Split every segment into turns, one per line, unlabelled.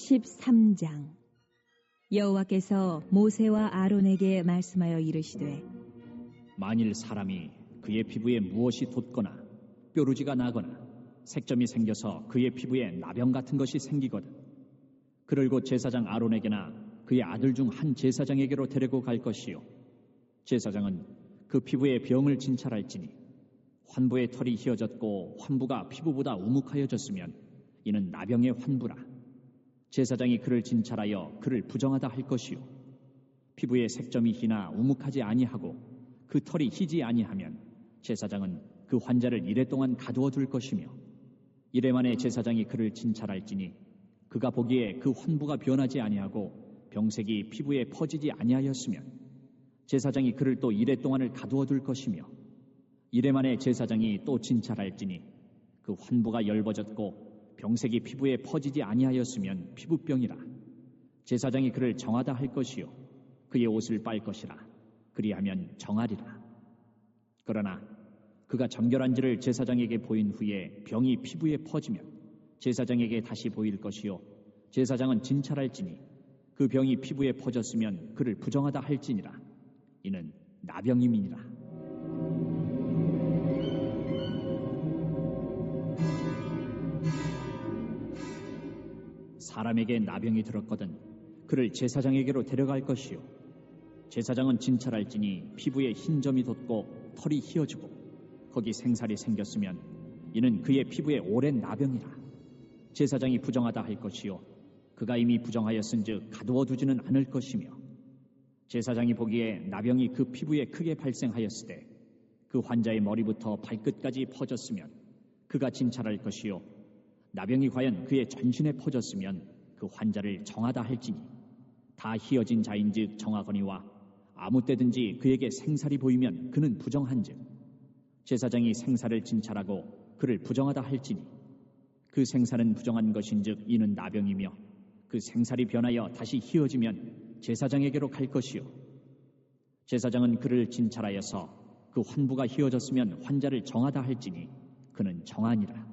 13장. 여호와께서 모세와 아론에게 말씀하여 이르시되,
만일 사람이 그의 피부에 무엇이 돋거나 뾰루지가 나거나 색점이 생겨서 그의 피부에 나병 같은 것이 생기거든 그를 곧 제사장 아론에게나 그의 아들 중 한 제사장에게로 데리고 갈 것이요 제사장은 그 피부에 병을 진찰할지니 환부의 털이 휘어졌고 환부가 피부보다 우묵하여졌으면 이는 나병의 환부라. 제사장이 그를 진찰하여 그를 부정하다 할 것이요 피부에 색점이 희나 우묵하지 아니하고 그 털이 희지 아니하면 제사장은 그 환자를 이래 동안 가두어 둘 것이며 이래 만에 제사장이 그를 진찰할지니 그가 보기에 그 환부가 변하지 아니하고 병색이 피부에 퍼지지 아니하였으면 제사장이 그를 또 이래 동안을 가두어 둘 것이며 이래 만에 제사장이 또 진찰할지니 그 환부가 열버졌고 병색이 피부에 퍼지지 아니하였으면 피부병이라. 제사장이 그를 정하다 할 것이요 그의 옷을 빨 것이라. 그리하면 정하리라. 그러나 그가 정결한지를 제사장에게 보인 후에 병이 피부에 퍼지면 제사장에게 다시 보일 것이요 제사장은 진찰할지니 그 병이 피부에 퍼졌으면 그를 부정하다 할지니라. 이는 나병임이니라. 사람에게 나병이 들었거든 그를 제사장에게로 데려갈 것이요 제사장은 진찰할지니 피부에 흰 점이 돋고 털이 휘어지고 거기 생살이 생겼으면 이는 그의 피부에 오랜 나병이라. 제사장이 부정하다 할 것이요 그가 이미 부정하였은즉 가두어 두지는 않을 것이며 제사장이 보기에 나병이 그 피부에 크게 발생하였으되 그 환자의 머리부터 발끝까지 퍼졌으면 그가 진찰할 것이요 나병이 과연 그의 전신에 퍼졌으면 그 환자를 정하다 할지니 다 희어진 자인즉 정하거니와 아무 때든지 그에게 생살이 보이면 그는 부정한즉 제사장이 생살을 진찰하고 그를 부정하다 할지니 그 생살은 부정한 것인즉 이는 나병이며 그 생살이 변하여 다시 희어지면 제사장에게로 갈 것이요 제사장은 그를 진찰하여서 그 환부가 희어졌으면 환자를 정하다 할지니 그는 정하니라.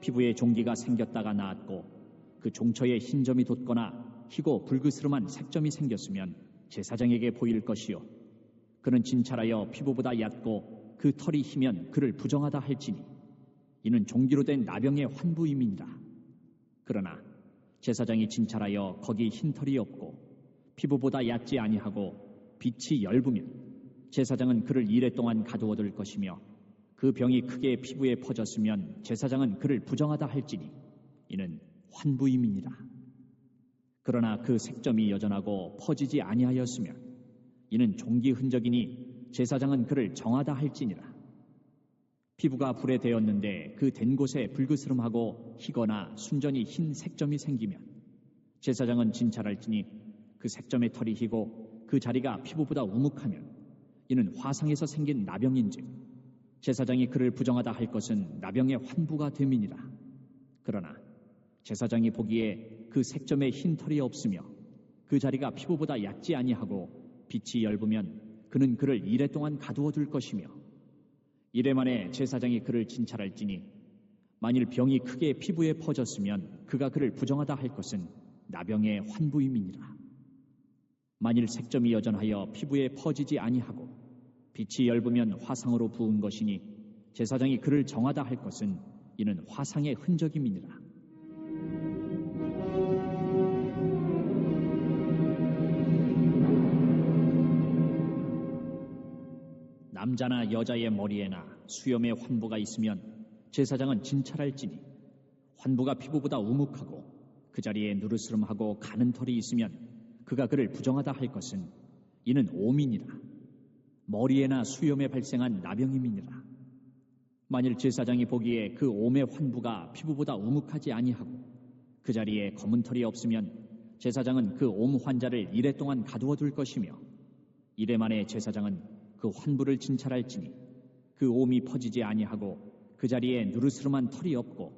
피부에 종기가 생겼다가 나았고 그 종처에 흰 점이 돋거나 희고 붉으스름한 색점이 생겼으면 제사장에게 보일 것이요 그는 진찰하여 피부보다 얕고 그 털이 희면 그를 부정하다 할지니 이는 종기로 된 나병의 환부임이니라. 그러나 제사장이 진찰하여 거기 흰 털이 없고 피부보다 얕지 아니하고 빛이 엷으면 제사장은 그를 이래 동안 가두어 둘 것이며 그 병이 크게 피부에 퍼졌으면 제사장은 그를 부정하다 할지니 이는 환부임이니라. 그러나 그 색점이 여전하고 퍼지지 아니하였으면 이는 종기 흔적이니 제사장은 그를 정하다 할지니라. 피부가 불에 대었는데 그 된 곳에 붉으스름하고 희거나 순전히 흰 색점이 생기면 제사장은 진찰할지니 그 색점의 털이 희고 그 자리가 피부보다 우묵하면 이는 화상에서 생긴 나병인즉 제사장이 그를 부정하다 할 것은 나병의 환부가 됨이니라. 그러나 제사장이 보기에 그 색점에 흰 털이 없으며 그 자리가 피부보다 얕지 아니하고 빛이 엷으면 그는 그를 이래 동안 가두어 둘 것이며 이래 만에 제사장이 그를 진찰할지니 만일 병이 크게 피부에 퍼졌으면 그가 그를 부정하다 할 것은 나병의 환부임이니라. 만일 색점이 여전하여 피부에 퍼지지 아니하고 빛이 엷으면 화상으로 부은 것이니 제사장이 그를 정하다 할 것은 이는 화상의 흔적임이니라. 남자나 여자의 머리에나 수염에 환부가 있으면 제사장은 진찰할지니 환부가 피부보다 우묵하고 그 자리에 누르스름하고 가는 털이 있으면 그가 그를 부정하다 할 것은 이는 오민이라. 머리에나 수염에 발생한 나병임이니라. 만일 제사장이 보기에 그 옴의 환부가 피부보다 우묵하지 아니하고 그 자리에 검은 털이 없으면 제사장은 그 옴 환자를 이래 동안 가두어 둘 것이며 이래 만에 제사장은 그 환부를 진찰할지니 그 옴이 퍼지지 아니하고 그 자리에 누르스름한 털이 없고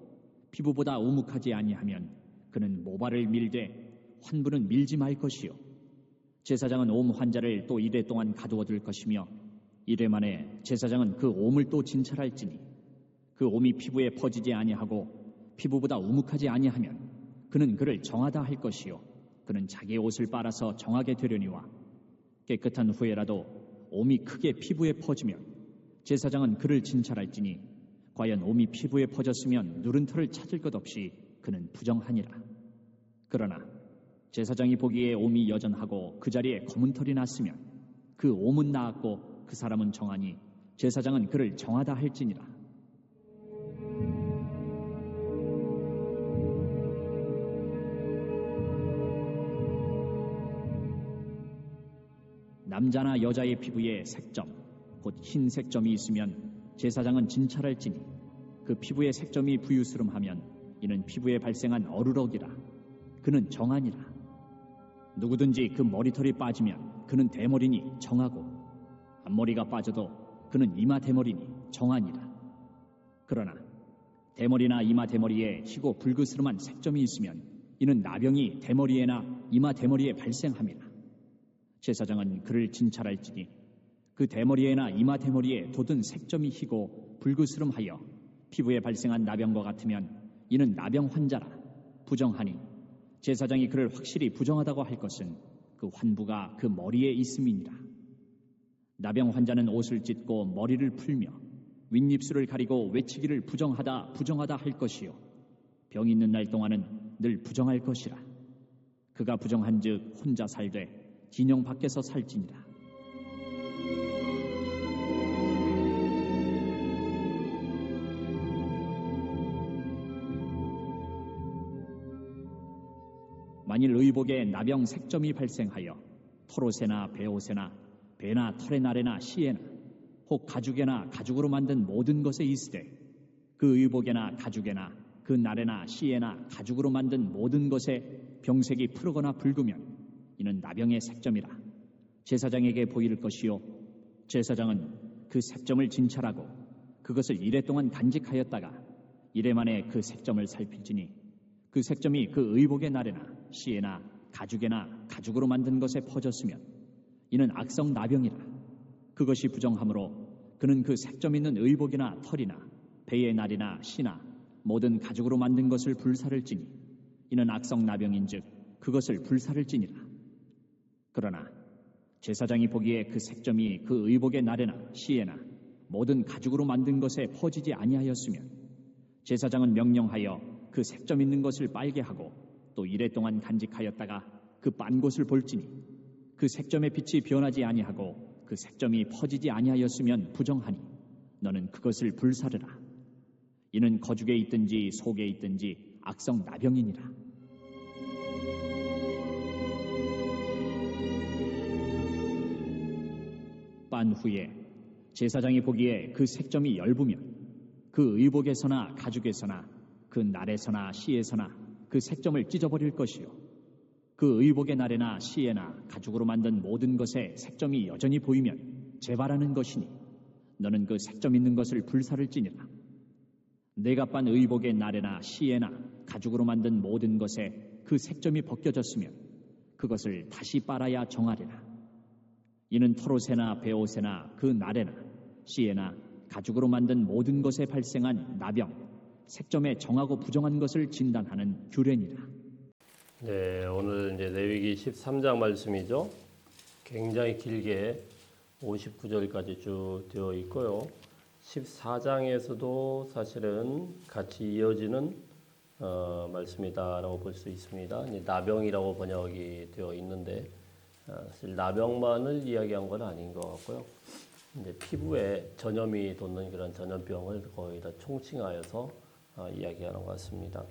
피부보다 우묵하지 아니하면 그는 모발을 밀되 환부는 밀지 말 것이요 제사장은 옴 환자를 또 이래 동안 가두어 둘 것이며 이래 만에 제사장은 그 옴을 또 진찰할지니 그 옴이 피부에 퍼지지 아니하고 피부보다 우묵하지 아니하면 그는 그를 정하다 할 것이요 그는 자기의 옷을 빨아서 정하게 되려니와 깨끗한 후에라도 옴이 크게 피부에 퍼지면 제사장은 그를 진찰할지니 과연 옴이 피부에 퍼졌으면 누른 털을 찾을 것 없이 그는 부정하니라. 그러나 제사장이 보기에 옴이 여전하고 그 자리에 검은 털이 났으면 그 옴은 나았고 그 사람은 정하니 제사장은 그를 정하다 할지니라. 남자나 여자의 피부에 색점, 곧 흰 색점이 있으면 제사장은 진찰할지니 그 피부에 색점이 부유스름하면 이는 피부에 발생한 어루럭이라. 그는 정하니라. 누구든지 그 머리털이 빠지면 그는 대머리니 정하고 앞머리가 빠져도 그는 이마 대머리니 정하니라. 그러나 대머리나 이마 대머리에 희고 불그스름한 색점이 있으면 이는 나병이 대머리에나 이마 대머리에 발생함이라. 제사장은 그를 진찰할지니 그 대머리에나 이마 대머리에 돋은 색점이 희고 불그스름하여 피부에 발생한 나병과 같으면 이는 나병 환자라. 부정하니 제사장이 그를 확실히 부정하다고 할 것은 그 환부가 그 머리에 있음이니라. 나병 환자는 옷을 찢고 머리를 풀며 윗입술을 가리고 외치기를 부정하다 할 것이요 병 있는 날 동안은 늘 부정할 것이라. 그가 부정한즉 혼자 살되 진영 밖에서 살지니라. 만일 의복에 나병 색점이 발생하여 털옷에나 베옷에나 배나 털의 날에나 시에나 혹 가죽에나 가죽으로 만든 모든 것에 있으되 그 의복에나 가죽에나 그 날에나 시에나 가죽으로 만든 모든 것에 병색이 푸르거나 붉으면 이는 나병의 색점이라. 제사장에게 보일 것이요 제사장은 그 색점을 진찰하고 그것을 이래 동안 간직하였다가 이래 만에 그 색점을 살필지니 그 색점이 그 의복의 날에나 시에나 가죽에나 가죽으로 만든 것에 퍼졌으면 이는 악성 나병이라. 그것이 부정하므로 그는 그 색점 있는 의복이나 털이나 배의 날이나 시나 모든 가죽으로 만든 것을 불사를지니 이는 악성 나병인즉 그것을 불사를지니라. 그러나 제사장이 보기에 그 색점이 그 의복의 날에나 시에나 모든 가죽으로 만든 것에 퍼지지 아니하였으면 제사장은 명령하여 그 색점 있는 것을 빨게 하고 또 이래 동안 간직하였다가 그 빤 곳을 볼지니 그 색점의 빛이 변하지 아니하고 그 색점이 퍼지지 아니하였으면 부정하니 너는 그것을 불사르라. 이는 거죽에 있든지 속에 있든지 악성 나병이니라. 빤 후에 제사장이 보기에 그 색점이 엷으면 그 의복에서나 가죽에서나 그 날에서나 시에서나 그 색점을 찢어버릴 것이요 그 의복의 날에나 시에나 가죽으로 만든 모든 것에 색점이 여전히 보이면 재발하는 것이니 너는 그 색점 있는 것을 불사를지니라. 내가 빤 의복의 날에나 시에나 가죽으로 만든 모든 것에 그 색점이 벗겨졌으면 그것을 다시 빨아야 정하리라. 이는 털옷에나 베옷에나 그 날에나 시에나 가죽으로 만든 모든 것에 발생한 나병, 색점에 정하고 부정한 것을 진단하는 규례니라.
네, 오늘 이제 레위기 13장 말씀이죠. 굉장히 길게 59절까지 쭉 되어 있고요. 14장에서도 사실은 같이 이어지는 말씀이다라고 볼 수 있습니다. 이제 나병이라고 번역이 되어 있는데 사실 나병만을 이야기한 건 아닌 것 같고요. 이제 피부에 전염이 돋는 그런 전염병을 거의 다 총칭하여서 이야기하는 것 같습니다.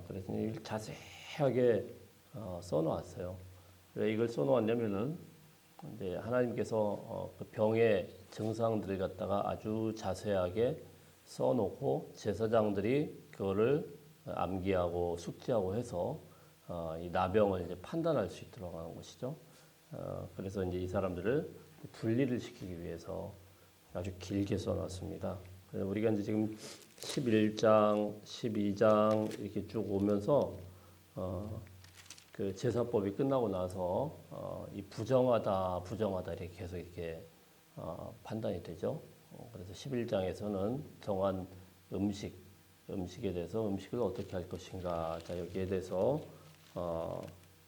그래서 자세하게 써놓았어요. 왜 이걸 써놓았냐면은 이제 하나님께서 그 병의 증상들을 갖다가 아주 자세하게 써놓고 제사장들이 그거를 암기하고 숙지하고 해서 이 나병을 이제 판단할 수 있도록 하는 것이죠. 그래서 이제 이 사람들을 분리를 시키기 위해서 아주 길게 써놨습니다. 우리가 이제 지금 11장, 12장 이렇게 쭉 오면서 그 제사법이 끝나고 나서 이 부정하다 이렇게 계속 이렇게 판단이 되죠. 그래서 11장에서는 정한 음식에 대해서 음식을 어떻게 할 것인가. 자, 여기에 대해서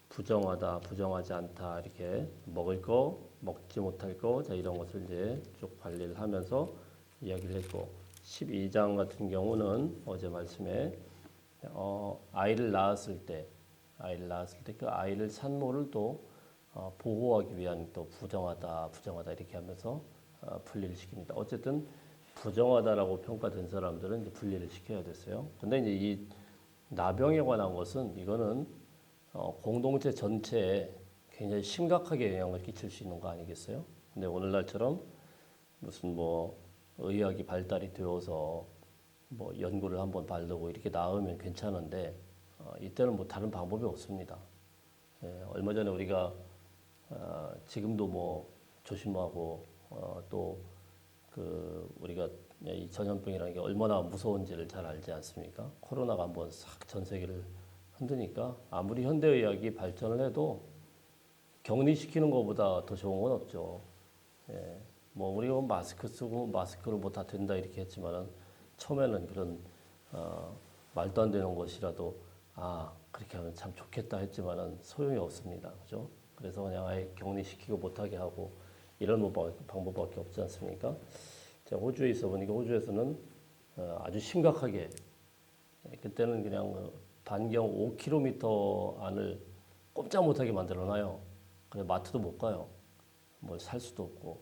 부정하다, 부정하지 않다 이렇게 먹을 거, 먹지 못할 거, 자 이런 것을 이제 쭉 관리를 하면서 이야기를 했고 12장 같은 경우는 어제 말씀에 아이를 낳았을 때 그 아이를 산모를 또 보호하기 위한 또 부정하다 이렇게 하면서 분리를 시킵니다. 어쨌든 부정하다라고 평가된 사람들은 이제 분리를 시켜야 됐어요. 근데 이제 이 나병에 관한 것은 이거는 공동체 전체에 굉장히 심각하게 영향을 끼칠 수 있는 거 아니겠어요? 근데 오늘날처럼 무슨 뭐 의학이 발달이 되어서 뭐 연고를 한번 바르고 이렇게 나으면 괜찮은데 이때는 뭐 다른 방법이 없습니다. 얼마 전에 우리가 지금도 뭐 조심하고 또 그 우리가 이 전염병이라는 게 얼마나 무서운지를 잘 알지 않습니까? 코로나가 한번 싹 전 세계를 흔드니까 아무리 현대의학이 발전을 해도 격리시키는 것보다 더 좋은 건 없죠. 뭐 우리가 마스크 쓰고 마스크로 뭐 다 된다 이렇게 했지만은 처음에는 그런 말도 안 되는 것이라도 그렇게 하면 참 좋겠다 했지만은 소용이 없습니다. 그죠? 그래서 그냥 아예 격리시키고 못하게 하고 이런 방법밖에 없지 않습니까? 제가 호주에 있어 보니까 호주에서는 아주 심각하게 그때는 그냥 반경 5km 안을 꼼짝 못하게 만들어놔요. 그래 마트도 못 가요. 뭘 살 수도 없고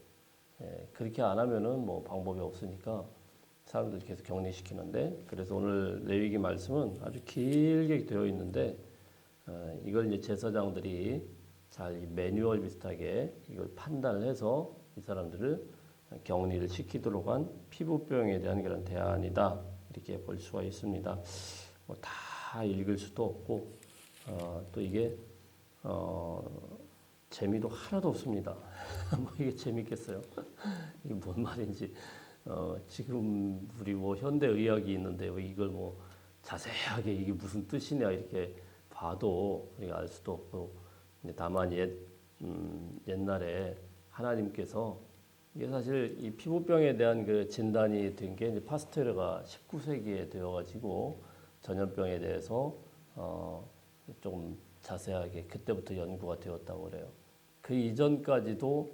그렇게 안 하면은 뭐 방법이 없으니까 사람들 계속 격리시키는데 그래서 오늘 레위기 말씀은 아주 길게 되어 있는데 이걸 이제 제사장들이 잘 매뉴얼 비슷하게 이걸 판단을 해서 이 사람들을 격리를 시키도록 한 피부병에 대한 그런 대안이다 이렇게 볼 수가 있습니다. 뭐 다 읽을 수도 없고 또 이게 재미도 하나도 없습니다. 뭐 이게 재밌겠어요? 이게 뭔 말인지 지금 우리 뭐 현대 의학이 있는데 이걸 뭐 자세하게 이게 무슨 뜻이냐 이렇게 봐도 우리가 알 수도 없고 다만 옛날에 하나님께서 이게 사실 이 피부병에 대한 그 진단이 된 게 파스테르가 19세기에 되어가지고 전염병에 대해서 조금 자세하게 그때부터 연구가 되었다고 그래요. 그 이전까지도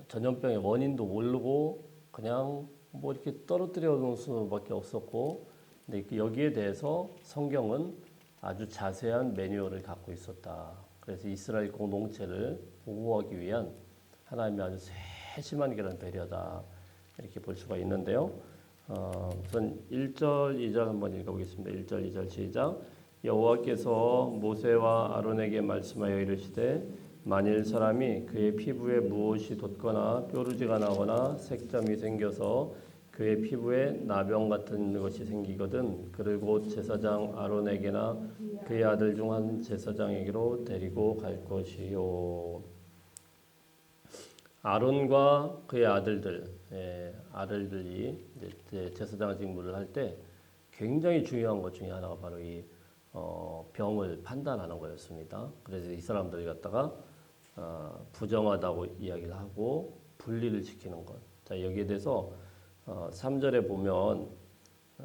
전염병의 원인도 모르고 그냥 뭐 이렇게 떨어뜨려 놓을 수밖에 없었고, 근데 여기에 대해서 성경은 아주 자세한 매뉴얼을 갖고 있었다. 그래서 이스라엘 공동체를 보호하기 위한 하나님의 아주 세심한 그런 배려다 이렇게 볼 수가 있는데요. 우선 1절, 2절 한번 읽어보겠습니다. 1절, 2절 시작. 여호와께서 모세와 아론에게 말씀하여 이르시되 만일 사람이 그의 피부에 무엇이 돋거나 뾰루지가 나거나 색점이 생겨서 그의 피부에 나병 같은 것이 생기거든 그를 곧 제사장 아론에게나 그의 아들 중 한 제사장에게로 데리고 갈 것이요. 아론과 그의 아들들이 이제 제사장 직무를 할 때 굉장히 중요한 것 중에 하나가 바로 이 병을 판단하는 거였습니다. 그래서 이 사람들이 갖다가 부정하다고 이야기를 하고 분리를 시키는 것. 자, 여기에 대해서 3절에 보면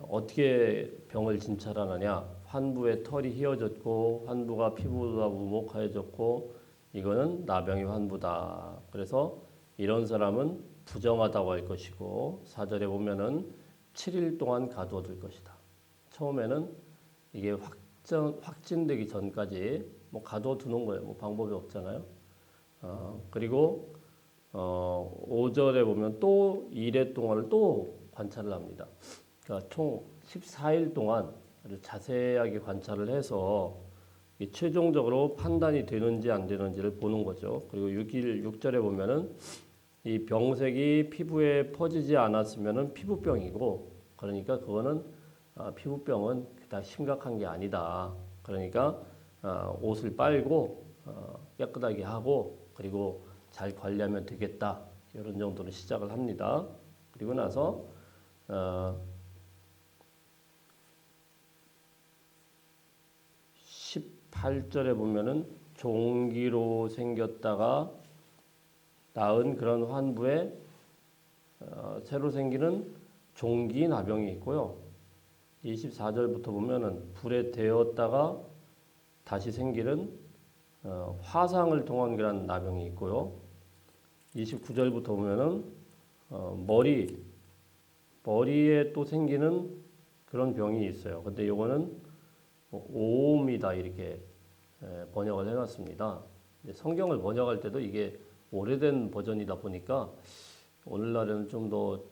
어떻게 병을 진찰하느냐. 환부에 털이 휘어졌고 환부가 피부가 우목하여졌고 이거는 나병의 환부다. 그래서 이런 사람은 부정하다고 할 것이고 4절에 보면은 7일 동안 가두어둘 것이다. 처음에는 이게 확진되기 전까지 뭐 가두어두는 거예요. 뭐 방법이 없잖아요. 그리고 5절에 보면 또 1회 동안을 또 관찰을 합니다. 그러니까 총 14일 동안 아주 자세하게 관찰을 해서 최종적으로 판단이 되는지 안 되는지를 보는 거죠. 그리고 6절에 보면은 이 병색이 피부에 퍼지지 않았으면은 피부병이고, 그러니까 그거는 피부병은 그닥 심각한 게 아니다. 그러니까 옷을 빨고 깨끗하게 하고 그리고 잘 관리하면 되겠다. 이런 정도로 시작을 합니다. 그리고 나서 18절에 보면은 종기로 생겼다가 나은 그런 환부에 새로 생기는 종기 나병이 있고요. 24절부터 보면은 불에 데웠다가 다시 생기는 화상을 통한 그런 나병이 있고요. 29절부터 보면은 머리에 또 생기는 그런 병이 있어요. 근데 이거는 오음이다 이렇게 번역을 해놨습니다. 성경을 번역할 때도 이게 오래된 버전이다 보니까 오늘날에는 좀 더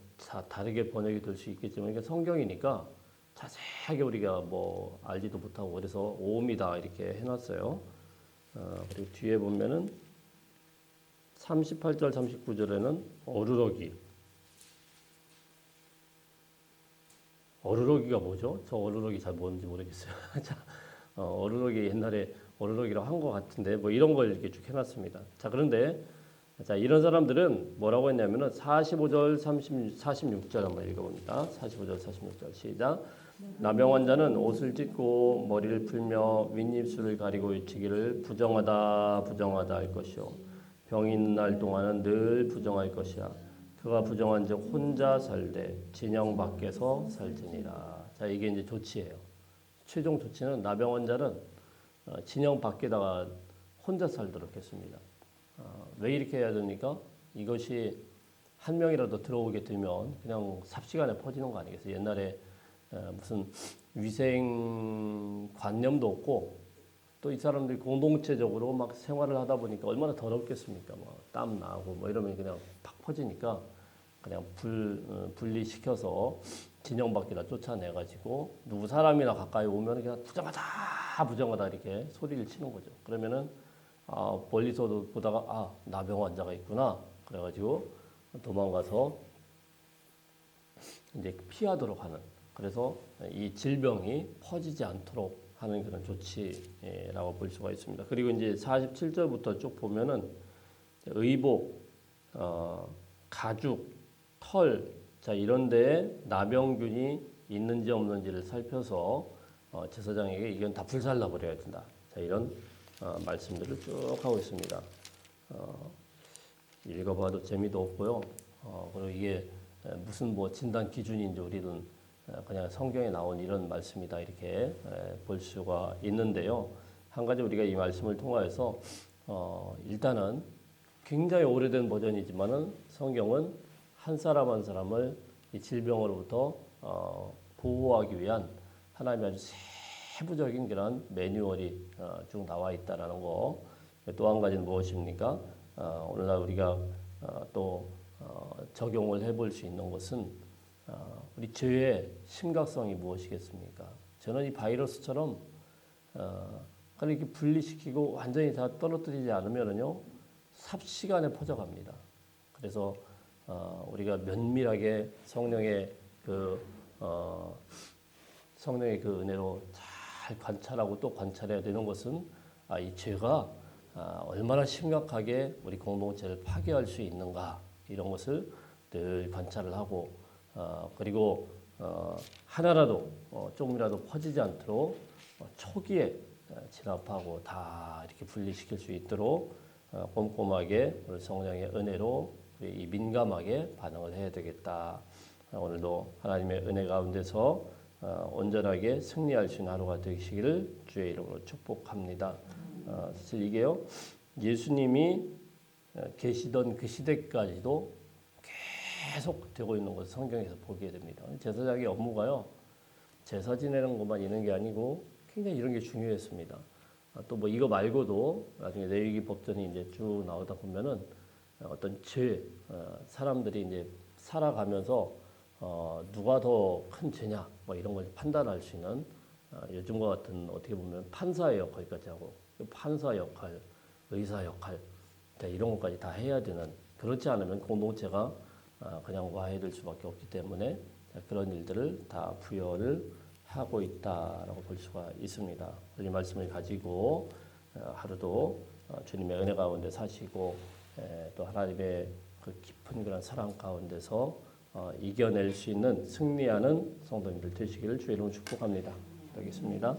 다르게 번역이 될 수 있겠지만 이게 성경이니까 자세하게 우리가 뭐 알지도 못하고 그래서 오음이다 이렇게 해놨어요. 그리고 뒤에 보면은 38절 39절에는 어루러기가 뭐죠? 저 어루러기 잘 뭔지 모르겠어요. 자, 어루러기 옛날에 어루러기라고 한 것 같은데 뭐 이런 걸 이렇게 쭉 해놨습니다. 자, 그런데 자, 이런 사람들은 뭐라고 했냐면은 45절 46절 한번 읽어봅니다. 45절 46절 시작. 나병 환자는 옷을 찢고 머리를 풀며 윗입술을 가리고 외치기를 부정하다 부정하다 할 것이요 병이 있는 날 동안은 늘 부정할 것이야. 그가 부정한즉 혼자 살되 진영 밖에서 살지니라. 자, 이게 이제 조치예요. 최종 조치는 나병 환자는 진영 밖에다가 혼자 살도록 했습니다. 왜 이렇게 해야 됩니까? 이것이 한 명이라도 들어오게 되면 그냥 삽시간에 퍼지는 거 아니겠어요? 옛날에 무슨 위생 관념도 없고 또 이 사람들이 공동체적으로 막 생활을 하다 보니까 얼마나 더럽겠습니까? 뭐 땀 나고 뭐 이러면 그냥 팍 퍼지니까 그냥 분리시켜서 진영 밖에다 쫓아내가지고 누구 사람이나 가까이 오면 그냥 부정하다 부정하다 이렇게 소리를 치는 거죠. 그러면은 멀리서도 보다가 나병 환자가 있구나 그래가지고 도망가서 이제 피하도록 하는, 그래서 이 질병이 퍼지지 않도록 하는 그런 조치라고 볼 수가 있습니다. 그리고 이제 47절부터 쭉 보면은 의복, 가죽, 털, 자 이런 데에 나병균이 있는지 없는지를 살펴서 제사장에게 이건 다 불살라 버려야 된다. 자 이런 말씀들을 쭉 하고 있습니다. 읽어봐도 재미도 없고요. 그리고 이게 무슨 뭐 진단 기준인지 우리는 그냥 성경에 나온 이런 말씀이다 이렇게 볼 수가 있는데요. 한 가지 우리가 이 말씀을 통하여서 일단은 굉장히 오래된 버전이지만은 성경은 한 사람 한 사람을 이 질병으로부터 보호하기 위한 하나님의 아주 세부적인 그런 매뉴얼이 쭉 나와 있다라는 거. 또 한 가지는 무엇입니까? 오늘날 우리가 또 적용을 해볼 수 있는 것은 우리 죄의 심각성이 무엇이겠습니까? 저는 이 바이러스처럼 그냥 이렇게 분리시키고 완전히 다 떨어뜨리지 않으면요 삽시간에 퍼져갑니다. 그래서 우리가 면밀하게 성령의 그 은혜로 잘 관찰하고 또 관찰해야 되는 것은 이 죄가 얼마나 심각하게 우리 공동체를 파괴할 수 있는가 이런 것을 늘 관찰을 하고 그리고 하나라도 조금이라도 퍼지지 않도록 초기에 진압하고 다 이렇게 분리시킬 수 있도록 꼼꼼하게 우리 성령의 은혜로 우리 민감하게 반응을 해야 되겠다. 오늘도 하나님의 은혜 가운데서 온전하게 승리할 수 있는 하루가 되시기를 주의 이름으로 축복합니다. 사실 이게요 예수님이 계시던 그 시대까지도 계속 되고 있는 것을 성경에서 보게 됩니다. 제사장의 업무가요 제사 지내는 것만 있는 게 아니고 굉장히 이런 게 중요했습니다. 또 뭐 이거 말고도 나중에 레위기 법전이 이제 쭉 나오다 보면은 어떤 죄 사람들이 이제 살아가면서 누가 더 큰 죄냐 뭐 이런 걸 판단할 수 있는 요즘과 같은 어떻게 보면 판사의 역할까지 하고 판사 역할, 의사 역할 이런 것까지 다 해야 되는, 그렇지 않으면 공동체가 그냥 와해될 수밖에 없기 때문에 그런 일들을 다 부여를 하고 있다라고 볼 수가 있습니다. 이 말씀을 가지고 하루도 주님의 은혜 가운데 사시고 또 하나님의 그 깊은 그런 사랑 가운데서 이겨낼 수 있는 승리하는 성도님들 되시기를 주의 이름으로 축복합니다. 알겠습니다.